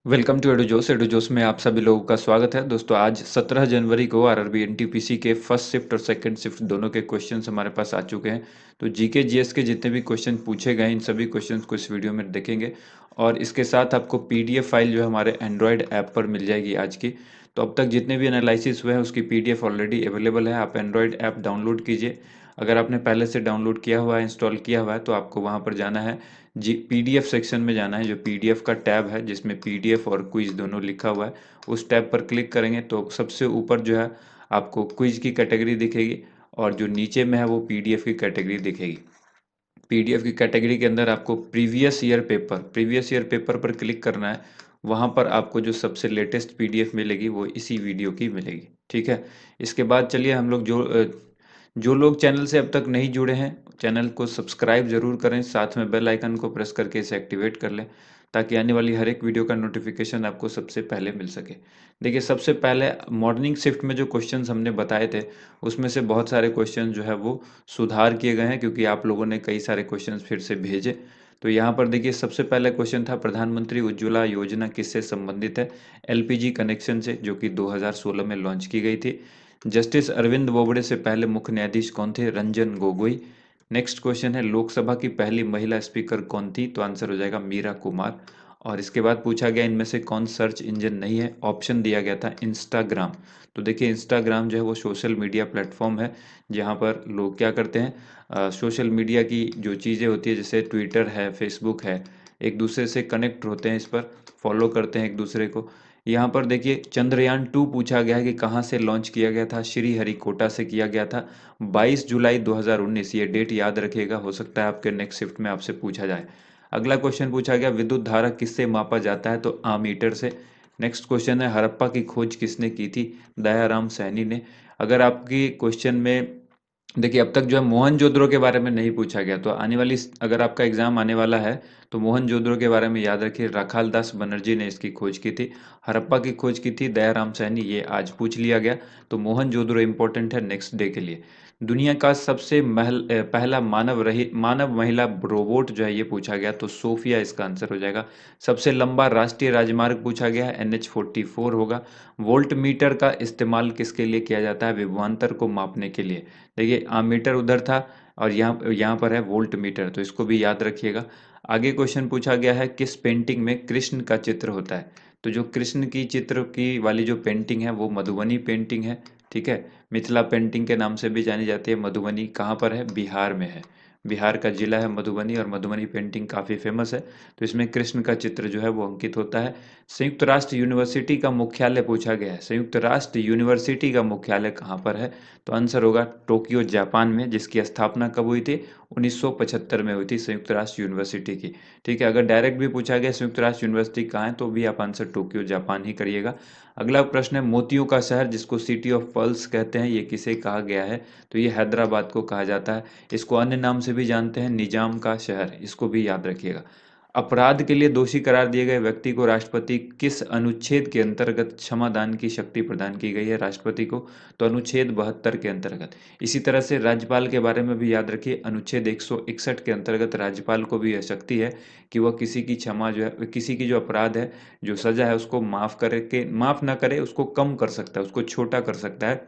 Welcome to एडुजोस। एडुजोस में आप सभी लोगों का स्वागत है। दोस्तों, आज 17 जनवरी को आरआरबी एनटीपीसी के फर्स्ट शिफ्ट और सेकंड शिफ्ट दोनों के क्वेश्चंस हमारे पास आ चुके हैं। तो जीके जीएस के जितने भी क्वेश्चन पूछे गए इन सभी क्वेश्चंस को इस वीडियो में देखेंगे और इसके साथ आपको पीडीएफ फाइल जो है हमारे एंड्रॉयड ऐप पर मिल जाएगी आज की। तो अब तक जितने भी एनालिसिस हुए हैं उसकी पीडीएफ ऑलरेडी अवेलेबल है। आप एंड्रॉयड ऐप डाउनलोड कीजिए। अगर आपने पहले से डाउनलोड किया हुआ है, इंस्टॉल किया हुआ है, तो आपको वहाँ पर जाना है, जी पीडीएफ सेक्शन में जाना है। जो पीडीएफ का टैब है जिसमें पीडीएफ और क्विज दोनों लिखा हुआ है, उस टैब पर क्लिक करेंगे तो सबसे ऊपर जो है आपको क्विज की कैटेगरी दिखेगी और जो नीचे में है वो पीडीएफ की कैटेगरी दिखेगी। पीडीएफ की कैटेगरी के अंदर आपको प्रीवियस ईयर पेपर पर क्लिक करना है। वहाँ पर आपको जो सबसे लेटेस्ट पीडीएफ मिलेगी वो इसी वीडियो की मिलेगी। ठीक है। इसके बाद चलिए हम लोग जो लोग चैनल से अब तक नहीं जुड़े हैं, चैनल को सब्सक्राइब जरूर करें, साथ में बेल आइकन को प्रेस करके इसे एक्टिवेट कर लें ताकि आने वाली हर एक वीडियो का नोटिफिकेशन आपको सबसे पहले मिल सके। देखिए, सबसे पहले मॉर्निंग शिफ्ट में जो क्वेश्चंस हमने बताए थे उसमें से बहुत सारे क्वेश्चन जो है वो सुधार किए गए हैं क्योंकि आप लोगों ने कई सारे क्वेश्चंस फिर से भेजे। तो यहाँ पर देखिए, सबसे पहला क्वेश्चन था प्रधानमंत्री उज्ज्वला योजना किससे संबंधित है? एलपीजी कनेक्शन से, जो कि 2016 में लॉन्च की गई थी। जस्टिस अरविंद बोबड़े से पहले मुख्य न्यायाधीश कौन थे? रंजन गोगोई। नेक्स्ट क्वेश्चन है लोकसभा की पहली महिला स्पीकर कौन थी? तो आंसर हो जाएगा मीरा कुमार। और इसके बाद पूछा गया इनमें से कौन सर्च इंजन नहीं है? ऑप्शन दिया गया था इंस्टाग्राम। तो देखिए, इंस्टाग्राम जो है वो सोशल मीडिया प्लेटफॉर्म है जहाँ पर लोग क्या करते हैं, सोशल मीडिया की जो चीज़ें होती है जैसे ट्विटर है, फेसबुक है, एक दूसरे से कनेक्ट होते हैं, इस पर फॉलो करते हैं एक दूसरे को। यहाँ पर देखिए, चंद्रयान 2 पूछा गया है कि कहाँ से लॉन्च किया गया था? श्रीहरिकोटा से किया गया था 22 जुलाई 2019। ये डेट याद रखिएगा, हो सकता है आपके नेक्स्ट शिफ्ट में आपसे पूछा जाए। अगला क्वेश्चन पूछा गया विद्युत धारा किससे मापा जाता है? तो आमीटर से। नेक्स्ट क्वेश्चन है हड़प्पा की खोज किसने की थी? दयाराम सैनी ने। अगर आपकी क्वेश्चन में देखिए, अब तक जो है मोहनजोदड़ो के बारे में नहीं पूछा गया, तो आने वाली अगर आपका एग्जाम आने वाला है तो मोहनजोदड़ो के बारे में याद रखिए, राखाल दास बनर्जी ने इसकी खोज की थी। हड़प्पा की खोज की थी दयाराम सैनी, ये आज पूछ लिया गया। तो मोहनजोदड़ो इंपॉर्टेंट है नेक्स्ट डे के लिए। दुनिया का सबसे पहला मानव महिला रोबोट जो है ये पूछा गया, तो सोफिया इसका आंसर हो जाएगा। सबसे लंबा राष्ट्रीय राजमार्ग पूछा गया है, NH 44 होगा। वोल्ट मीटर का इस्तेमाल किसके लिए किया जाता है? विभवांतर को मापने के लिए। देखिए, आमीटर उधर था और यहाँ यहाँ पर है वोल्ट मीटर, तो इसको भी याद रखिएगा। आगे क्वेश्चन पूछा गया है किस पेंटिंग में कृष्ण का चित्र होता है? तो जो कृष्ण की चित्र की वाली जो पेंटिंग है वो मधुबनी पेंटिंग है। ठीक है। मिथिला पेंटिंग के नाम से भी जानी जाती है। मधुबनी कहाँ पर है? बिहार में है। बिहार का जिला है मधुबनी और मधुबनी पेंटिंग काफ़ी फेमस है। तो इसमें कृष्ण का चित्र जो है वो अंकित होता है। संयुक्त राष्ट्र यूनिवर्सिटी का मुख्यालय पूछा गया है। संयुक्त राष्ट्र यूनिवर्सिटी का मुख्यालय कहाँ पर है? तो आंसर होगा टोक्यो जापान में, जिसकी स्थापना कब हुई थी? 1975 में हुई थी संयुक्त राष्ट्र यूनिवर्सिटी की। ठीक है। अगर डायरेक्ट भी पूछा गया संयुक्त राष्ट्र यूनिवर्सिटी कहाँ है तो भी आप आंसर टोक्यो जापान ही करिएगा। अगला प्रश्न है मोतियों का शहर जिसको सिटी ऑफ पर्ल्स कहते हैं, ये किसे कहा गया है? तो ये हैदराबाद को कहा जाता है। इसको अन्य नाम से भी जानते हैं, निजाम का शहर, इसको भी याद रखिएगा। अपराध के लिए दोषी करार दिए गए व्यक्ति को राष्ट्रपति किस अनुच्छेद के अंतर्गत क्षमा दान की शक्ति प्रदान की गई है राष्ट्रपति को? तो अनुच्छेद 72 के अंतर्गत। इसी तरह से राज्यपाल के बारे में भी याद रखिए, अनुच्छेद 161 के अंतर्गत राज्यपाल को भी यह शक्ति है कि वह किसी की क्षमा जो है, किसी की जो अपराध है, जो सजा है, उसको माफ ना करे, उसको कम कर सकता है, उसको छोटा कर सकता है।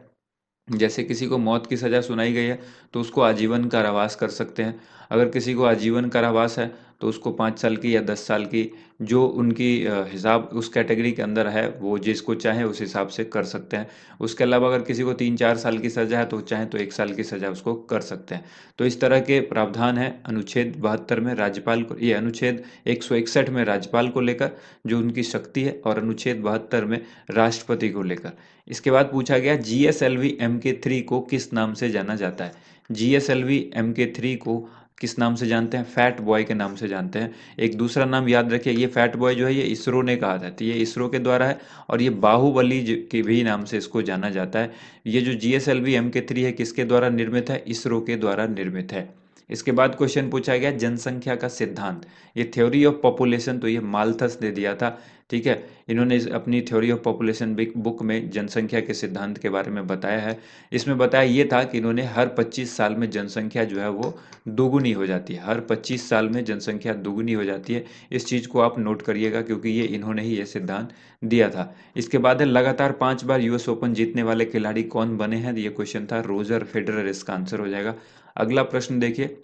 जैसे किसी को मौत की सज़ा सुनाई गई है तो उसको आजीवन कारावास कर सकते हैं। अगर किसी को आजीवन कारावास है तो उसको 5 साल की या 10 साल की, जो उनकी हिसाब उस कैटेगरी के अंदर है, वो जिसको चाहे उस हिसाब से कर सकते हैं। उसके अलावा अगर किसी को 3-4 साल की सज़ा है तो चाहे तो 1 साल की सज़ा उसको कर सकते हैं। तो इस तरह के प्रावधान है अनुच्छेद 72 में राज्यपाल को, ये अनुच्छेद 161 में राज्यपाल को लेकर जो उनकी शक्ति है, और अनुच्छेद 72 में राष्ट्रपति को लेकर। इसके बाद पूछा गया GSLV MK3 को किस नाम से जाना जाता है? GSLV MK3 को किस नाम से जानते हैं? फैट बॉय के नाम से जानते हैं। एक दूसरा नाम याद रखिए, ये फैट बॉय जो है ये इसरो ने कहा था, तो ये इसरो के द्वारा है। और ये बाहुबली के भी नाम से इसको जाना जाता है। ये जो GSLV MK3 है किसके द्वारा निर्मित है? इसरो के द्वारा निर्मित है। इसके बाद क्वेश्चन पूछा गया जनसंख्या का सिद्धांत, ये थ्योरी ऑफ पॉपुलेशन, तो ये माल्थस ने दिया था। ठीक है। इन्होंने अपनी थ्योरी ऑफ पॉपुलेशन बुक में जनसंख्या के सिद्धांत के बारे में बताया है। इसमें बताया ये था कि इन्होंने हर 25 साल में जनसंख्या जो है वो दोगुनी हो जाती है, हर 25 साल में जनसंख्या दोगुनी हो जाती है। इस चीज़ को आप नोट करिएगा क्योंकि ये इन्होंने ही ये सिद्धांत दिया था। इसके बाद है लगातार 5 बार यूएस ओपन जीतने वाले खिलाड़ी कौन बने हैं, ये क्वेश्चन था। रोजर फेडरर इसका आंसर हो जाएगा। अगला प्रश्न देखिए,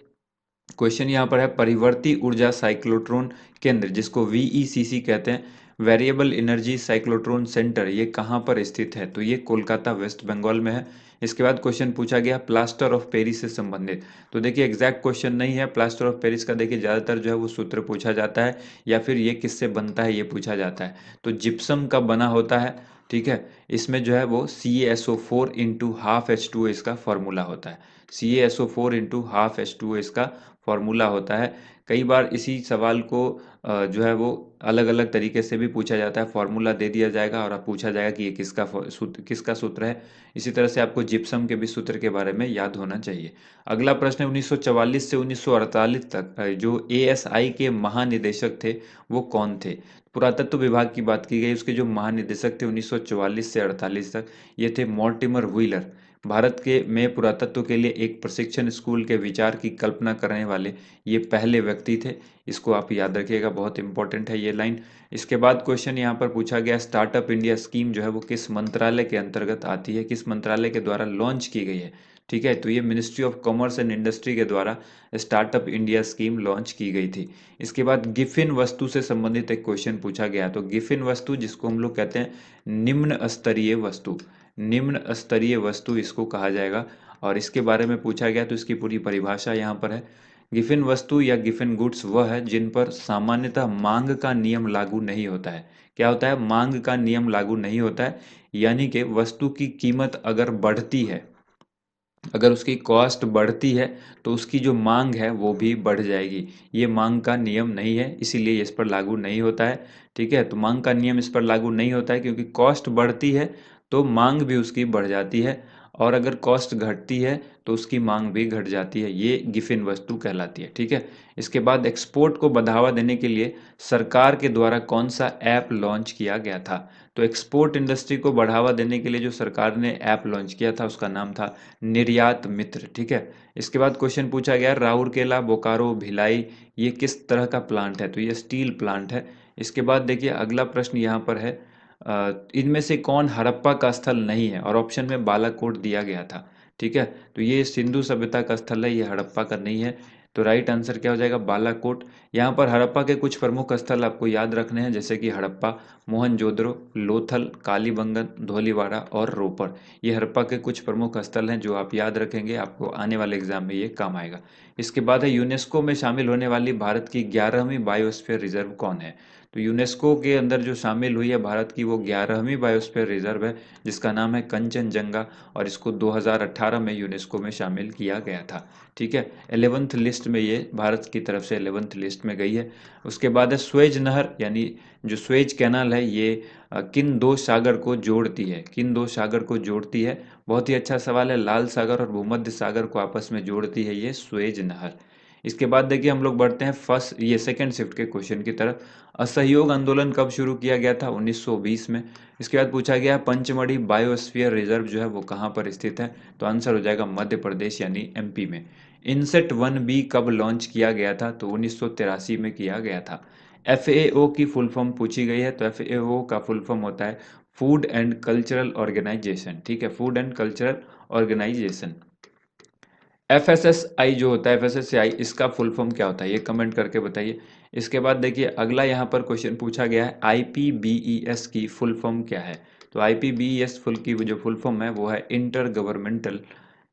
क्वेश्चन यहाँ पर है परिवर्ती ऊर्जा साइक्लोट्रॉन केंद्र, जिसको वीईसीसी कहते हैं, वेरिएबल एनर्जी साइक्लोट्रॉन सेंटर, ये कहाँ पर स्थित है, तो ये कोलकाता वेस्ट बंगाल में है। इसके बाद क्वेश्चन पूछा गया प्लास्टर ऑफ पेरिस से संबंधित। तो देखिए एग्जैक्ट क्वेश्चन नहीं है प्लास्टर ऑफ पेरिस का, देखिए ज़्यादातर जो है वो सूत्र पूछा जाता है या फिर ये किससे बनता है ये पूछा जाता है। तो जिप्सम का बना होता है, ठीक है। इसमें जो है वो CaSO4 इंटू हाफ H2O इसका फॉर्मूला होता है। CaSO4 इंटू हाफ H2O इसका फॉर्मूला होता है। कई बार इसी सवाल को जो है वो अलग अलग तरीके से भी पूछा जाता है। फॉर्मूला दे दिया जाएगा और अब पूछा जाएगा कि ये किसका सूत्र है। इसी तरह से आपको जिप्सम के भी सूत्र के बारे में याद होना चाहिए। अगला प्रश्न है 1944 से 1948 तक जो ASI के महानिदेशक थे वो कौन थे। पुरातत्व विभाग की बात की गई, उसके जो महानिदेशक थे 1944 से 48 तक, ये थे मॉर्टिमर व्हीलर। भारत के में पुरातत्व के लिए एक प्रशिक्षण स्कूल के विचार की कल्पना करने वाले ये पहले व्यक्ति थे। इसको आप याद रखिएगा, बहुत इंपॉर्टेंट है ये लाइन। इसके बाद क्वेश्चन यहाँ पर पूछा गया स्टार्टअप इंडिया स्कीम जो है वो किस मंत्रालय के अंतर्गत आती है, किस मंत्रालय के द्वारा लॉन्च की गई है। ठीक है, तो ये ministry of commerce and industry के द्वारा स्टार्टअप इंडिया स्कीम लॉन्च की गई थी। इसके बाद गिफिन वस्तु से संबंधित एक क्वेश्चन पूछा गया। तो गिफिन वस्तु, जिसको हम लोग कहते हैं निम्न स्तरीय वस्तु, निम्न स्तरीय वस्तु इसको कहा जाएगा। और इसके बारे में पूछा गया तो इसकी पूरी परिभाषा यहाँ पर है। गिफिन वस्तु या गिफिन गुड्स वह है जिन पर सामान्यतः मांग का नियम लागू नहीं होता है। क्या होता है, मांग का नियम लागू नहीं होता है, यानी कि वस्तु की कीमत अगर बढ़ती है, अगर उसकी कॉस्ट बढ़ती है तो उसकी जो मांग है वो भी बढ़ जाएगी। ये मांग का नियम नहीं है, इसीलिए इस पर लागू नहीं होता है। ठीक है, तो मांग का नियम इस पर लागू नहीं होता है क्योंकि कॉस्ट बढ़ती है तो मांग भी उसकी बढ़ जाती है, और अगर कॉस्ट घटती है तो उसकी मांग भी घट जाती है। ये गिफिन वस्तु कहलाती है। ठीक है, इसके बाद एक्सपोर्ट को बढ़ावा देने के लिए सरकार के द्वारा कौन सा ऐप लॉन्च किया गया था। तो एक्सपोर्ट इंडस्ट्री को बढ़ावा देने के लिए जो सरकार ने ऐप लॉन्च किया था उसका नाम था निर्यात मित्र। ठीक है, इसके बाद क्वेश्चन पूछा गया राउरकेला, बोकारो, भिलाई, ये किस तरह का प्लांट है, तो ये स्टील प्लांट है। इसके बाद देखिए अगला प्रश्न यहाँ पर है इनमें से कौन हड़प्पा का स्थल नहीं है, और ऑप्शन में बालाकोट दिया गया था। ठीक है, तो ये सिंधु सभ्यता का स्थल है, ये हड़प्पा का नहीं है। तो राइट आंसर क्या हो जाएगा, बालाकोट। यहाँ पर हड़प्पा के कुछ प्रमुख स्थल आपको याद रखने हैं, जैसे कि हड़प्पा, मोहनजोदड़ो, लोथल, कालीबंगन, धौलीवाड़ा और रोपड़। ये हड़प्पा के कुछ प्रमुख स्थल हैं जो आप याद रखेंगे, आपको आने वाले एग्जाम में ये काम आएगा। इसके बाद है यूनेस्को में शामिल होने वाली भारत की 11वीं बायोस्फीयर रिजर्व कौन है। तो यूनेस्को के अंदर जो शामिल हुई है भारत की वो 11वीं बायोस्फीयर रिजर्व है, जिसका नाम है कंचनजंगा, और इसको 2018 में यूनेस्को में शामिल किया गया था। ठीक है, 11th लिस्ट में ये भारत की तरफ से 11th लिस्ट में गई है। उसके बाद है स्वेज नहर, यानी जो स्वेज कैनाल है ये किन दो सागर को जोड़ती है, किन दो सागर को जोड़ती है। बहुत ही अच्छा सवाल है, लाल सागर और भूमध्य सागर को आपस में जोड़ती है ये स्वेज नहर। इसके बाद देखिए हम लोग बढ़ते हैं फर्स्ट ये सेकंड शिफ्ट के क्वेश्चन की तरफ। असहयोग आंदोलन कब शुरू किया गया था, 1920 में। इसके बाद पूछा गया पंचमढ़ी बायोस्फीयर रिजर्व जो है वो कहाँ पर स्थित है, तो आंसर हो जाएगा मध्य प्रदेश यानी MP में। इनसेट 1B कब लॉन्च किया गया था, तो 1983 में किया गया था। FAO की फुल फॉर्म पूछी गई है, तो FAO का फुल फॉर्म होता है फूड एंड कल्चरल ऑर्गेनाइजेशन। ठीक है, food and cultural organization. FSSI जो होता है, FSSAI, इसका फुल फॉर्म क्या होता है, ये कमेंट करके बताइए। इसके बाद देखिए अगला यहाँ पर क्वेश्चन पूछा गया है IPBES की फुल फॉर्म क्या है। तो IPBES की जो फुल फॉर्म है वो है inter governmental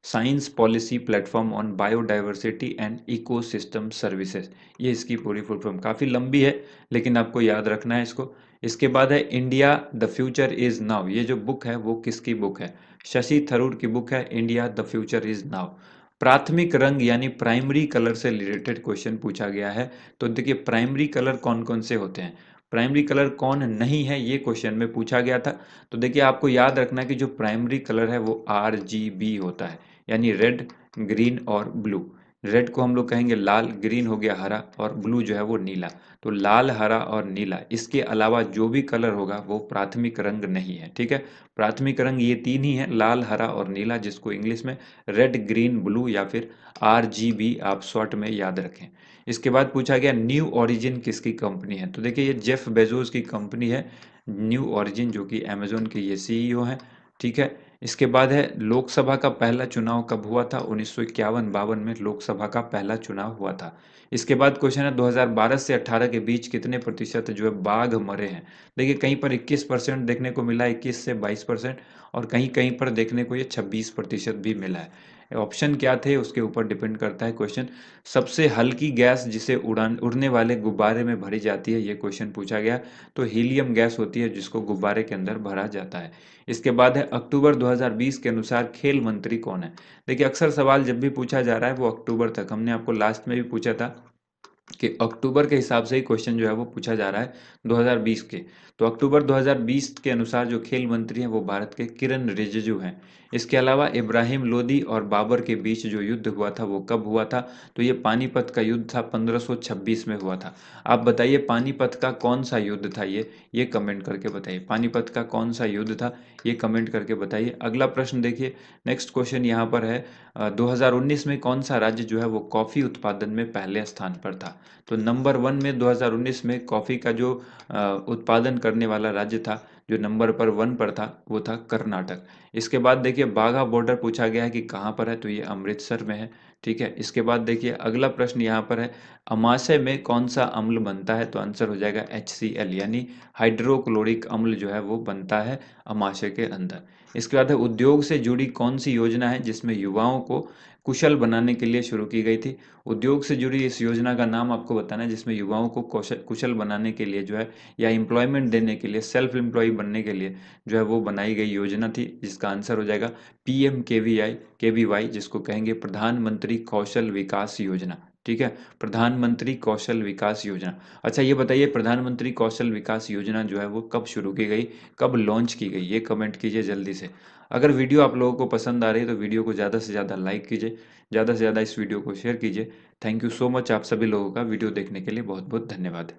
science policy platform on biodiversity and ecosystem services. ये इसकी पूरी फुल फॉर्म काफ़ी लंबी है, लेकिन आपको याद रखना है इसको। इसके बाद है India the future is now, ये जो बुक है वो किसकी बुक है, शशि थरूर की बुक है India the future is now. प्राथमिक रंग यानी प्राइमरी कलर से रिलेटेड क्वेश्चन पूछा गया है। तो देखिए प्राइमरी कलर कौन कौन से होते हैं, प्राइमरी कलर कौन नहीं है, ये क्वेश्चन में पूछा गया था। तो देखिए आपको याद रखना है कि जो प्राइमरी कलर है वो RGB होता है, यानी रेड, ग्रीन और ब्लू। रेड को हम लोग कहेंगे लाल, ग्रीन हो गया हरा और ब्लू जो है वो नीला। तो लाल, हरा और नीला, इसके अलावा जो भी कलर होगा वो प्राथमिक रंग नहीं है, ठीक है। प्राथमिक रंग ये तीन ही है, लाल, हरा और नीला, जिसको इंग्लिश में रेड, ग्रीन, ब्लू या फिर RGB आप शॉर्ट में याद रखें। इसके बाद पूछा गया न्यू ओरिजिन किसकी कंपनी है। तो देखिए ये जेफ बेजोस की कंपनी है न्यू ओरिजिन, जो कि अमेजोन के ये CEO हैं, ठीक है। इसके बाद है लोकसभा का पहला चुनाव कब हुआ था। 1951-52 में लोकसभा का पहला चुनाव हुआ था। इसके बाद क्वेश्चन है 2012 से 18 के बीच कितने प्रतिशत जो है बाघ मरे हैं। देखिए कहीं पर 21% देखने को मिला, 21 से 22%, और कहीं कहीं पर देखने को ये 26% भी मिला है। ऑप्शन क्या थे उसके ऊपर डिपेंड करता है क्वेश्चन। सबसे हल्की गैस जिसे उड़ने वाले गुब्बारे में भरी जाती है, ये क्वेश्चन पूछा गया। तो हीलियम गैस होती है जिसको गुब्बारे के अंदर भरा जाता है। इसके बाद है अक्टूबर 2020 के अनुसार खेल मंत्री कौन है। देखिए अक्सर सवाल जब भी पूछा जा रहा है वो अक्टूबर तक, हमने आपको लास्ट में भी पूछा था कि अक्टूबर के हिसाब से ही क्वेश्चन जो है वो पूछा जा रहा है 2020 के। तो अक्टूबर 2020 के अनुसार जो खेल मंत्री हैं वो भारत के किरण रिजिजू हैं। इसके अलावा इब्राहिम लोदी और बाबर के बीच जो युद्ध हुआ था वो कब हुआ था। तो ये पानीपत का युद्ध था, 1526 में हुआ था। आप बताइए पानीपत का कौन सा युद्ध था ये कमेंट करके बताइए। पानीपत का कौन सा युद्ध था ये कमेंट करके बताइए। अगला प्रश्न देखिए, नेक्स्ट क्वेश्चन यहाँ पर है 2019 में कौन सा राज्य जो है वो कॉफ़ी उत्पादन में पहले स्थान पर था। तो नंबर 1 में 2019 में कॉफ़ी का जो उत्पादन करने वाला राज्य था, जो नंबर पर 1 पर था, वो था कर्नाटक। इसके बाद देखिए बाघा बॉर्डर पूछा गया है कि कहाँ पर है, तो ये अमृतसर में है, ठीक है। इसके बाद देखिए अगला प्रश्न यहाँ पर है अमाशय में कौन सा अम्ल बनता है। तो आंसर हो जाएगा HCl, यानी हाइड्रोक्लोरिक अम्ल जो है वो बनता है अमाशय के अंदर। इसके बाद है उद्योग से जुड़ी कौन सी योजना है जिसमें युवाओं को कुशल बनाने के लिए शुरू की गई थी। उद्योग से जुड़ी इस योजना का नाम आपको बताना है जिसमें युवाओं को कुशल बनाने के लिए जो है, या एम्प्लॉयमेंट देने के लिए, सेल्फ एम्प्लॉय बनने के लिए जो है वो बनाई गई योजना थी, जिसका आंसर हो जाएगा PMKVY, जिसको कहेंगे प्रधानमंत्री कौशल विकास योजना, ठीक है। प्रधानमंत्री कौशल विकास योजना। अच्छा ये बताइए प्रधानमंत्री कौशल विकास योजना जो है वो कब शुरू की गई, कब लॉन्च की गई, ये कमेंट कीजिए जल्दी से। अगर वीडियो आप लोगों को पसंद आ रही है तो वीडियो को ज़्यादा से ज़्यादा लाइक कीजिए, ज़्यादा से ज़्यादा इस वीडियो को शेयर कीजिए। थैंक यू सो मच, आप सभी लोगों का वीडियो देखने के लिए बहुत बहुत धन्यवाद।